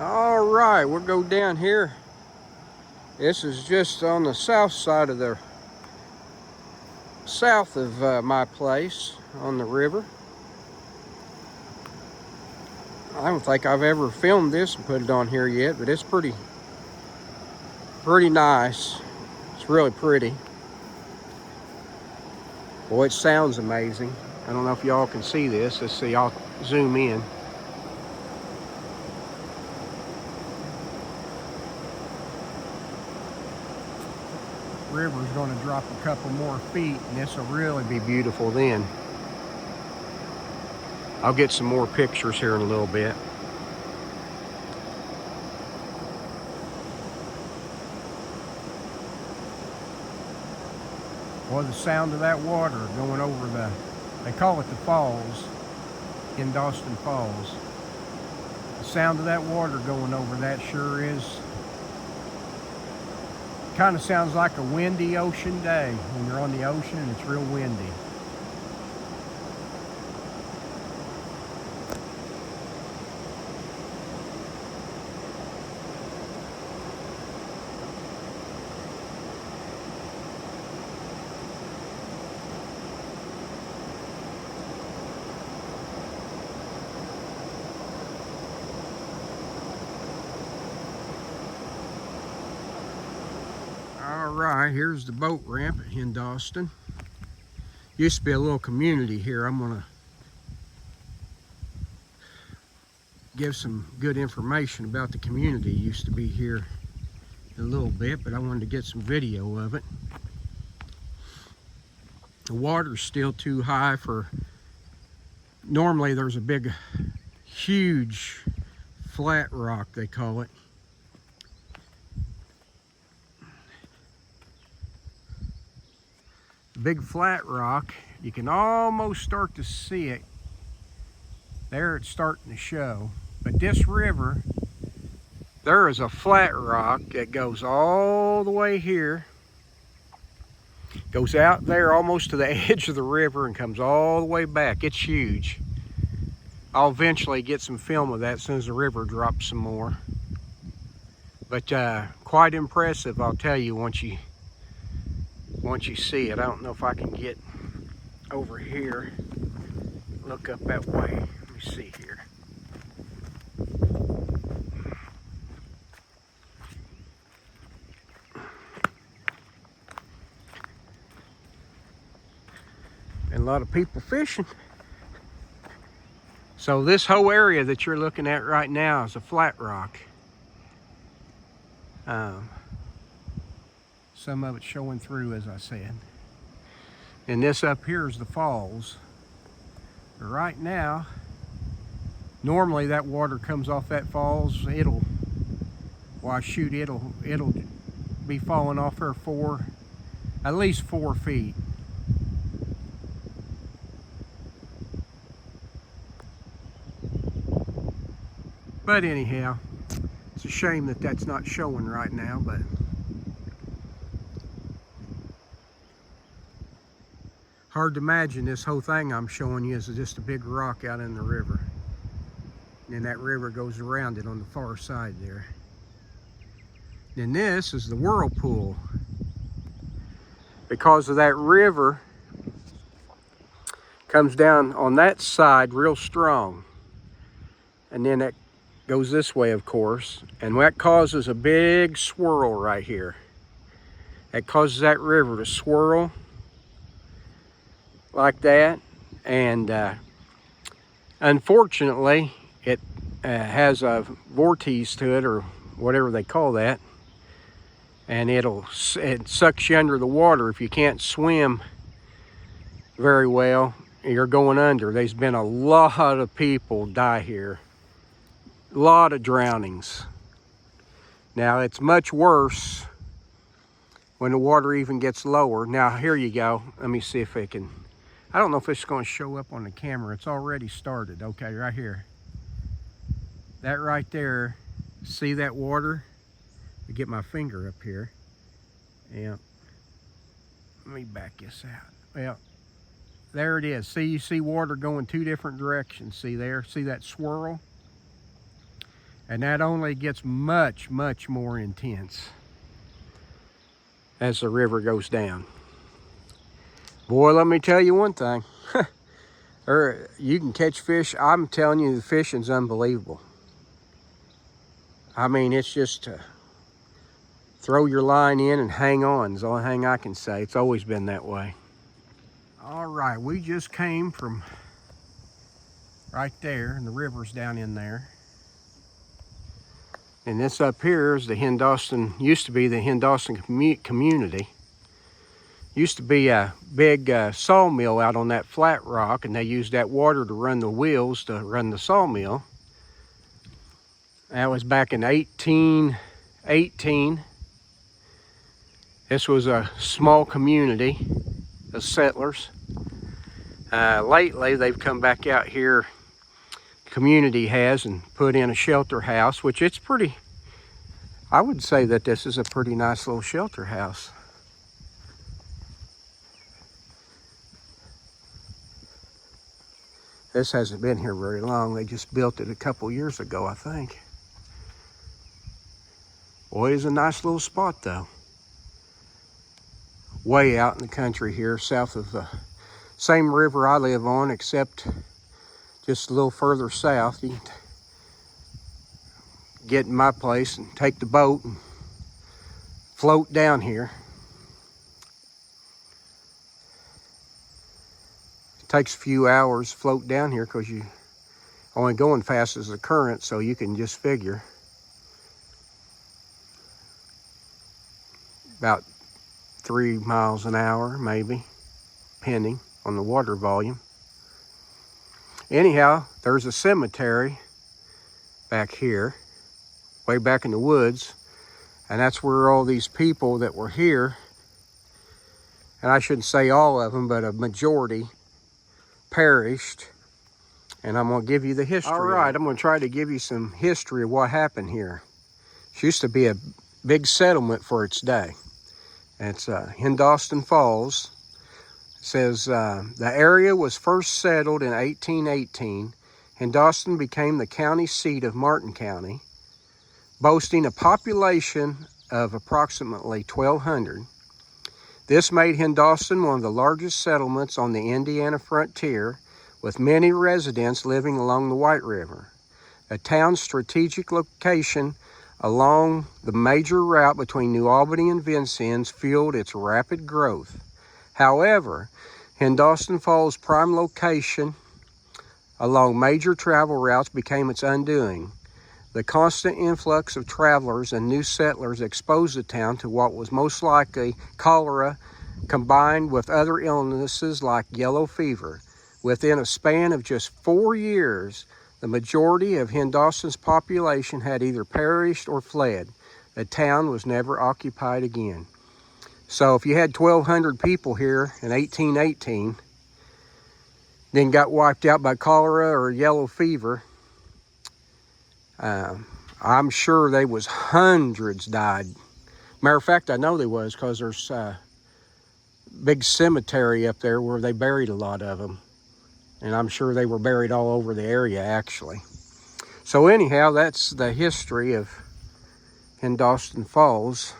All right, we'll go down here. This is just on the south side of the south of my place on the river. I don't think I've ever filmed this and put it on here yet, but it's pretty nice. It's really pretty. Boy, it sounds amazing. I don't know if y'all can see this. Let's see, I'll zoom in. River's going to drop a couple more feet and this will really be beautiful then. I'll get some more pictures here in a little bit. Well, the sound of that water going over they call it the falls in Dawson Falls. The sound of that water going over that sure is, kind of sounds like a windy ocean day when you're on the ocean and it's real windy. All right, here's the boat ramp in Dawson. Used to be a little community here. I'm gonna give some good information about the community. Used to be here a little bit, but I wanted to get some video of it. The water's still too high for, normally there's a big, huge flat rock, they call it. Big flat rock, you can almost start to see it. There it's starting to show. But this river, there is a flat rock that goes all the way here, goes out there almost to the edge of the river and comes all the way back. It's huge. I'll eventually get some film of that as soon as the river drops some more. But quite impressive, I'll tell you, once you see it. I don't know if I can get over here, look up that way. Let me see here. And a lot of people fishing. So this whole area that you're looking at right now is a flat rock. Some of it showing through, as I said. And this up here is the falls. But right now, normally that water comes off that falls. It'll be falling off there at least 4 feet. But anyhow, it's a shame that that's not showing right now, but hard to imagine this whole thing I'm showing you is just a big rock out in the river. And then that river goes around it on the far side there. Then this is the whirlpool. Because of that river comes down on that side real strong. And then it goes this way, of course. And that causes a big swirl right here. That causes that river to swirl like that, and unfortunately it has a vortex to it, or whatever they call that, and it sucks you under the water. If you can't swim very well, you're going under. There's been a lot of people die here, a lot of drownings. Now it's much worse when the water even gets lower. Now here you go, let me see if I can, I don't know if it's going to show up on the camera. It's already started. Okay, right here. That right there, see that water? I get my finger up here. Yeah. Let me back this out. Well, there it is. See, you see water going 2 different directions. See there? See that swirl? And that only gets much, much more intense as the river goes down. Boy, let me tell you one thing. You can catch fish. I'm telling you, the fishing's unbelievable. I mean, it's just throw your line in and hang on is the only thing I can say. It's always been that way. All right, we just came from right there, and the river's down in there. And this up here is the Hendauston, used to be the Hendauston community. Used to be a big sawmill out on that flat rock, and they used that water to run the wheels to run the sawmill. That was back in 1818. This was a small community of settlers. Lately, they've come back out here, community has, and put in a shelter house, which it's pretty, I would say that this is a pretty nice little shelter house. This hasn't been here very long. They just built it a couple years ago, I think. Boy, it's a nice little spot though. Way out in the country here, south of the same river I live on, except just a little further south. You can get in my place and take the boat and float down here. It takes a few hours to float down here because you only going fast as the current, so you can just figure about 3 miles an hour, maybe, depending on the water volume. Anyhow, there's a cemetery back here, way back in the woods, and that's where all these people that were here, and I shouldn't say all of them, but a majority perished. And I'm gonna give you the history. All right, I'm gonna try to give you some history of what happened here. It used to be a big settlement for its day. It's Hendauston Falls. It says the area was first settled in 1818. Hendauston became the county seat of Martin County, boasting a population of approximately 1,200. This made Hendauston one of the largest settlements on the Indiana frontier, with many residents living along the White River. The town's strategic location along the major route between New Albany and Vincennes fueled its rapid growth. However, Hendauston Falls' prime location along major travel routes became its undoing. The constant influx of travelers and new settlers exposed the town to what was most likely cholera, combined with other illnesses like yellow fever. Within a span of just 4 years, the majority of Hendauston's population had either perished or fled. The town was never occupied again. So if you had 1,200 people here in 1818, then got wiped out by cholera or yellow fever, I'm sure they was hundreds died. Matter of fact, I know they was, because there's a big cemetery up there where they buried a lot of them. And I'm sure they were buried all over the area, actually. So anyhow, that's the history of Hendauston Falls.